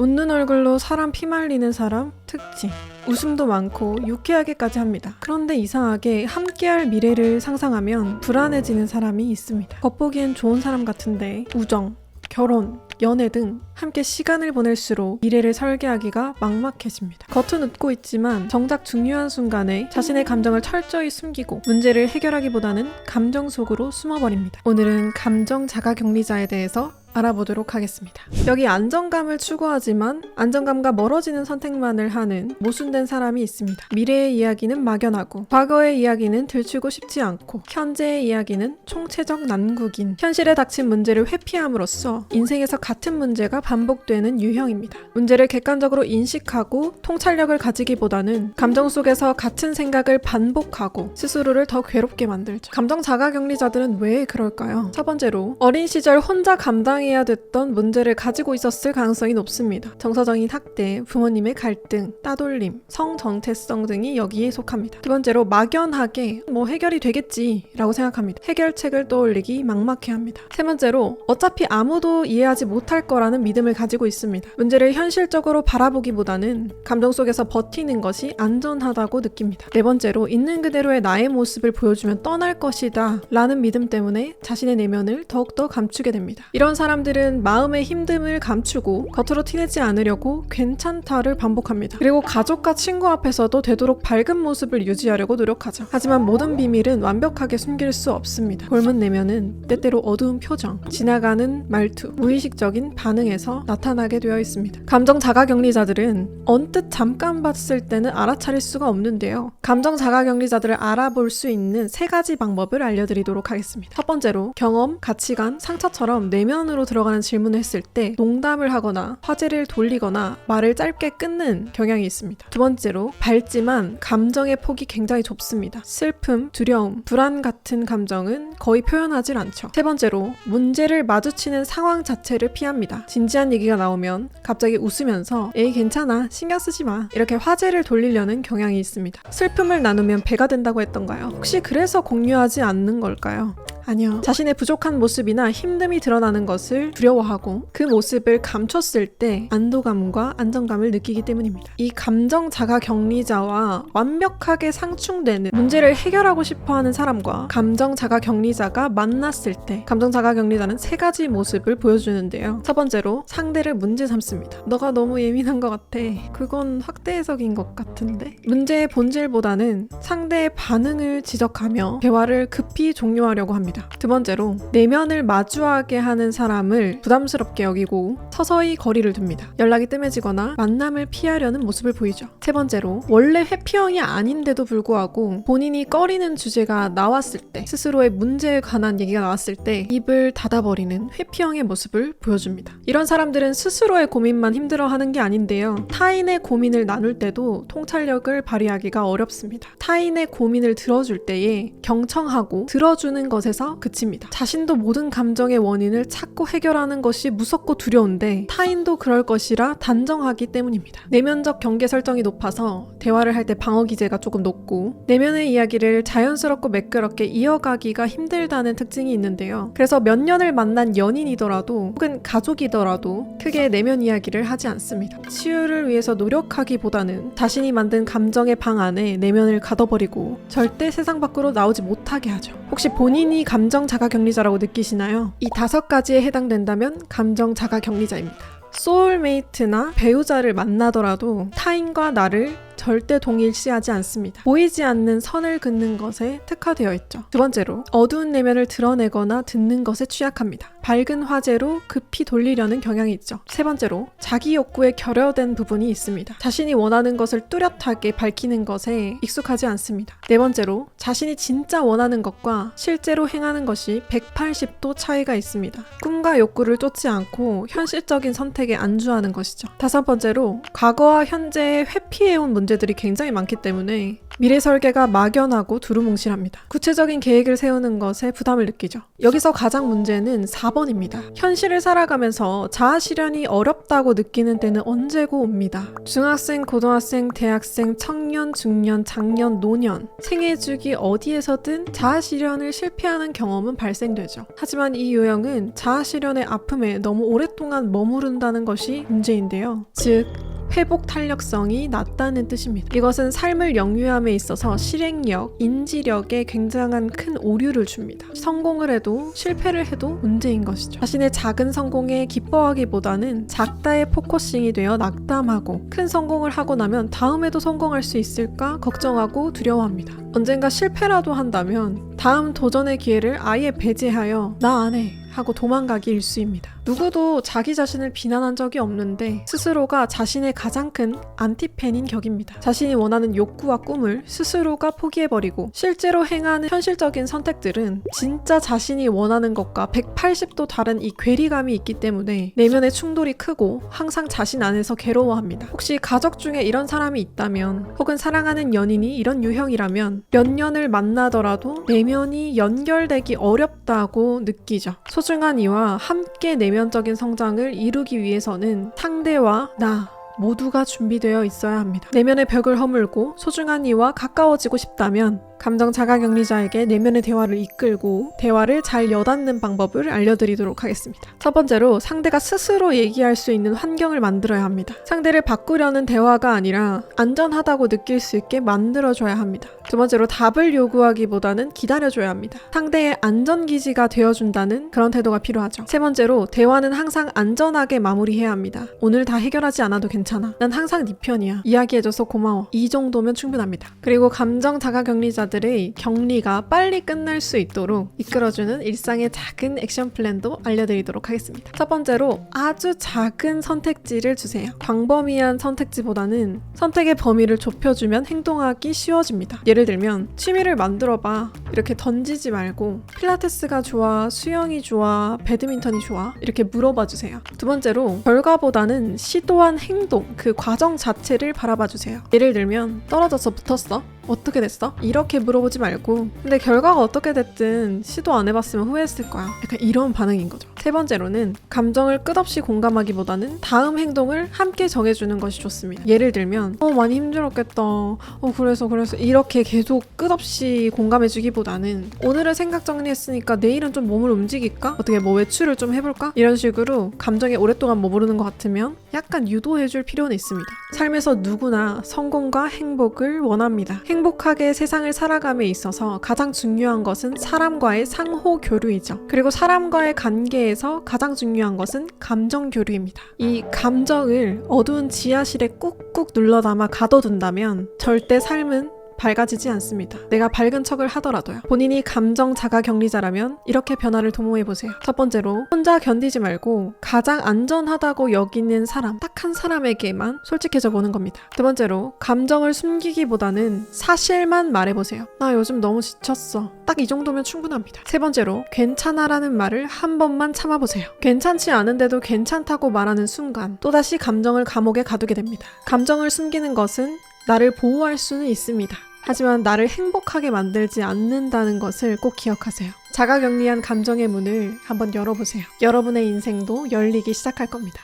웃는 얼굴로 사람 피말리는 사람 특징. 웃음도 많고 유쾌하게까지 합니다. 그런데 이상하게 함께할 미래를 상상하면 불안해지는 사람이 있습니다. 겉보기엔 좋은 사람 같은데 우정, 결혼, 연애 등 함께 시간을 보낼수록 미래를 설계하기가 막막해집니다. 겉은 웃고 있지만 정작 중요한 순간에 자신의 감정을 철저히 숨기고 문제를 해결하기보다는 감정 속으로 숨어버립니다. 오늘은 감정 자가격리자에 대해서 알아보도록 하겠습니다. 여기 안정감을 추구하지만 안정감과 멀어지는 선택만을 하는 모순된 사람이 있습니다. 미래의 이야기는 막연하고 과거의 이야기는 들추고 싶지 않고 현재의 이야기는 총체적 난국인 현실에 닥친 문제를 회피함으로써 인생에서 같은 문제가 반복되는 유형입니다. 문제를 객관적으로 인식하고 통찰력을 가지기보다는 감정 속에서 같은 생각을 반복하고 스스로를 더 괴롭게 만들죠. 감정 자가격리자들은 왜 그럴까요? 첫 번째로 어린 시절 혼자 감당해야 됐던 문제를 가지고 있었을 가능성이 높습니다. 정서적인 학대, 부모님의 갈등, 따돌림, 성정체성 등이 여기에 속합니다. 두 번째로 막연하게 해결이 되겠지라고 생각합니다. 해결책을 떠올리기 막막해합니다. 세 번째로 어차피 아무도 이해하지 못할 거라는 믿음을 가지고 있습니다. 문제를 현실적으로 바라보기보다는 감정 속에서 버티는 것이 안전하다고 느낍니다. 네 번째로 있는 그대로의 나의 모습을 보여주면 떠날 것이다 라는 믿음 때문에 자신의 내면을 더욱더 감추게 됩니다. 이런 사람들은 마음의 힘듦을 감추고 겉으로 티내지 않으려고 괜찮다를 반복합니다. 그리고 가족과 친구 앞에서도 되도록 밝은 모습을 유지하려고 노력하죠. 하지만 모든 비밀은 완벽하게 숨길 수 없습니다. 곪은 내면은 때때로 어두운 표정, 지나가는 말투, 무의식적인 반응에서 나타나게 되어 있습니다. 감정 자가격리자들은 언뜻 잠깐 봤을 때는 알아차릴 수가 없는데요. 감정 자가격리자들을 알아볼 수 있는 세 가지 방법을 알려드리도록 하겠습니다. 첫 번째로 경험, 가치관, 상처처럼 내면으로 들어가는 질문을 했을 때 농담을 하거나 화제를 돌리거나 말을 짧게 끊는 경향이 있습니다. 두 번째로 밝지만 감정의 폭이 굉장히 좁습니다. 슬픔, 두려움, 불안 같은 감정은 거의 표현하지 않죠. 세 번째로 문제를 마주치는 상황 자체를 피합니다. 진지한 얘기가 나오면 갑자기 웃으면서 에이 괜찮아 신경 쓰지 마 이렇게 화제를 돌리려는 경향이 있습니다. 슬픔을 나누면 배가 된다고 했던가요? 혹시 그래서 공유하지 않는 걸까요? 아니요. 자신의 부족한 모습이나 힘듦이 드러나는 것을 두려워하고 그 모습을 감췄을 때 안도감과 안정감을 느끼기 때문입니다. 이 감정 자가격리자와 완벽하게 상충되는 문제를 해결하고 싶어하는 사람과 감정 자가격리자가 만났을 때 감정 자가격리자는 세 가지 모습을 보여주는데요. 첫 번째로 상대를 문제 삼습니다. 너가 너무 예민한 것 같아. 그건 확대 해석인 것 같은데. 문제의 본질보다는 상대의 반응을 지적하며 대화를 급히 종료하려고 합니다. 두 번째로 내면을 마주하게 하는 사람을 부담스럽게 여기고 서서히 거리를 둡니다. 연락이 뜸해지거나 만남을 피하려는 모습을 보이죠. 세 번째로 원래 회피형이 아닌데도 불구하고 본인이 꺼리는 주제가 나왔을 때 스스로의 문제에 관한 얘기가 나왔을 때 입을 닫아버리는 회피형의 모습을 보여줍니다. 이런 사람들은 스스로의 고민만 힘들어하는 게 아닌데요. 타인의 고민을 나눌 때도 통찰력을 발휘하기가 어렵습니다. 타인의 고민을 들어줄 때에 경청하고 들어주는 것에서 그칩니다. 자신도 모든 감정의 원인을 찾고 해결하는 것이 무섭고 두려운데 타인도 그럴 것이라 단정하기 때문입니다. 내면적 경계 설정이 높아서 대화를 할 때 방어 기제가 조금 높고 내면의 이야기를 자연스럽고 매끄럽게 이어가기가 힘들다는 특징이 있는데요. 그래서 몇 년을 만난 연인이더라도 혹은 가족이더라도 크게 내면 이야기를 하지 않습니다. 치유를 위해서 노력하기보다는 자신이 만든 감정의 방 안에 내면을 가둬버리고 절대 세상 밖으로 나오지 못하게 하죠. 혹시 본인이 감정 자가격리자라고 느끼시나요? 이 5가지에 해당된다면 감정 자가격리자입니다. 소울메이트나 배우자를 만나더라도 타인과 나를 절대 동일시하지 않습니다. 보이지 않는 선을 긋는 것에 특화되어 있죠. 두 번째로 어두운 내면을 드러내거나 듣는 것에 취약합니다. 밝은 화제로 급히 돌리려는 경향이 있죠. 세 번째로 자기 욕구에 결여된 부분이 있습니다. 자신이 원하는 것을 뚜렷하게 밝히는 것에 익숙하지 않습니다. 네 번째로 자신이 진짜 원하는 것과 실제로 행하는 것이 180도 차이가 있습니다. 꿈과 욕구를 쫓지 않고 현실적인 선택에 안주하는 것이죠. 다섯 번째로 과거와 현재에 회피해온 문제 문제들이 굉장히 많기 때문에 미래 설계가 막연하고 두루뭉실합니다. 구체적인 계획을 세우는 것에 부담을 느끼죠. 여기서 가장 문제는 4번입니다. 현실을 살아가면서 자아 실현이 어렵다고 느끼는 때는 언제고 옵니다. 중학생, 고등학생, 대학생, 청년, 중년, 장년, 노년 생애 주기 어디에서든 자아 실현을 실패하는 경험은 발생되죠. 하지만 이 유형은 자아 실현의 아픔에 너무 오랫동안 머무른다는 것이 문제인데요. 즉 회복 탄력성이 낮다는 뜻입니다. 이것은 삶을 영위함에 있어서 실행력, 인지력에 굉장한 큰 오류를 줍니다. 성공을 해도 실패를 해도 문제인 것이죠. 자신의 작은 성공에 기뻐하기보다는 작다에 포커싱이 되어 낙담하고 큰 성공을 하고 나면 다음에도 성공할 수 있을까 걱정하고 두려워합니다. 언젠가 실패라도 한다면 다음 도전의 기회를 아예 배제하여 나 안 해 하고 도망가기 일쑤입니다. 누구도 자기 자신을 비난한 적이 없는데 스스로가 자신의 가장 큰 안티팬인 격입니다. 자신이 원하는 욕구와 꿈을 스스로가 포기해버리고 실제로 행하는 현실적인 선택들은 진짜 자신이 원하는 것과 180도 다른 이 괴리감이 있기 때문에 내면의 충돌이 크고 항상 자신 안에서 괴로워합니다. 혹시 가족 중에 이런 사람이 있다면 혹은 사랑하는 연인이 이런 유형이라면 몇 년을 만나더라도 내면이 연결되기 어렵다고 느끼죠. 소중한 이와 함께 내면적인 성장을 이루기 위해서는 상대와 나 모두가 준비되어 있어야 합니다. 내면의 벽을 허물고 소중한 이와 가까워지고 싶다면 감정 자가격리자에게 내면의 대화를 이끌고 대화를 잘 여닫는 방법을 알려드리도록 하겠습니다. 첫 번째로 상대가 스스로 얘기할 수 있는 환경을 만들어야 합니다. 상대를 바꾸려는 대화가 아니라 안전하다고 느낄 수 있게 만들어줘야 합니다. 두 번째로 답을 요구하기보다는 기다려줘야 합니다. 상대의 안전기지가 되어준다는 그런 태도가 필요하죠. 세 번째로 대화는 항상 안전하게 마무리해야 합니다. 오늘 다 해결하지 않아도 괜찮아. 난 항상 네 편이야. 이야기해줘서 고마워. 이 정도면 충분합니다. 그리고 감정 자가격리자 들의 격리가 빨리 끝날 수 있도록 이끌어주는 일상의 작은 액션 플랜도 알려드리도록 하겠습니다. 첫 번째로 아주 작은 선택지를 주세요. 광범위한 선택지보다는 선택의 범위를 좁혀주면 행동하기 쉬워집니다. 예를 들면 취미를 만들어봐 이렇게 던지지 말고 필라테스가 좋아, 수영이 좋아, 배드민턴이 좋아 이렇게 물어봐 주세요. 두 번째로 결과보다는 시도한 행동, 그 과정 자체를 바라봐 주세요. 예를 들면 떨어져서 붙었어? 어떻게 됐어? 이렇게 물어보지 말고 근데 결과가 어떻게 됐든 시도 안 해봤으면 후회했을 거야. 약간 이런 반응인 거죠. 세 번째로는 감정을 끝없이 공감하기보다는 다음 행동을 함께 정해주는 것이 좋습니다. 예를 들면 많이 힘들었겠다. 그래서 이렇게 계속 끝없이 공감해주기보다는 오늘은 생각 정리했으니까 내일은 좀 몸을 움직일까? 어떻게 외출을 좀 해볼까? 이런 식으로 감정에 오랫동안 머무르는 것 같으면 약간 유도해줄 필요는 있습니다. 삶에서 누구나 성공과 행복을 원합니다. 행복하게 세상을 살아감에 있어서 가장 중요한 것은 사람과의 상호 교류이죠. 그리고 사람과의 관계에서 가장 중요한 것은 감정 교류입니다. 이 감정을 어두운 지하실에 꾹꾹 눌러 담아 가둬둔다면 절대 삶은 밝아지지 않습니다. 내가 밝은 척을 하더라도요. 본인이 감정 자가격리자라면 이렇게 변화를 도모해보세요. 첫 번째로 혼자 견디지 말고 가장 안전하다고 여기는 사람, 딱 한 사람에게만 솔직해져 보는 겁니다. 두 번째로 감정을 숨기기보다는 사실만 말해보세요. 나 요즘 너무 지쳤어. 딱 이 정도면 충분합니다. 세 번째로 괜찮아라는 말을 한 번만 참아보세요. 괜찮지 않은데도 괜찮다고 말하는 순간 또다시 감정을 감옥에 가두게 됩니다. 감정을 숨기는 것은 나를 보호할 수는 있습니다. 하지만 나를 행복하게 만들지 않는다는 것을 꼭 기억하세요. 자가격리한 감정의 문을 한번 열어보세요. 여러분의 인생도 열리기 시작할 겁니다.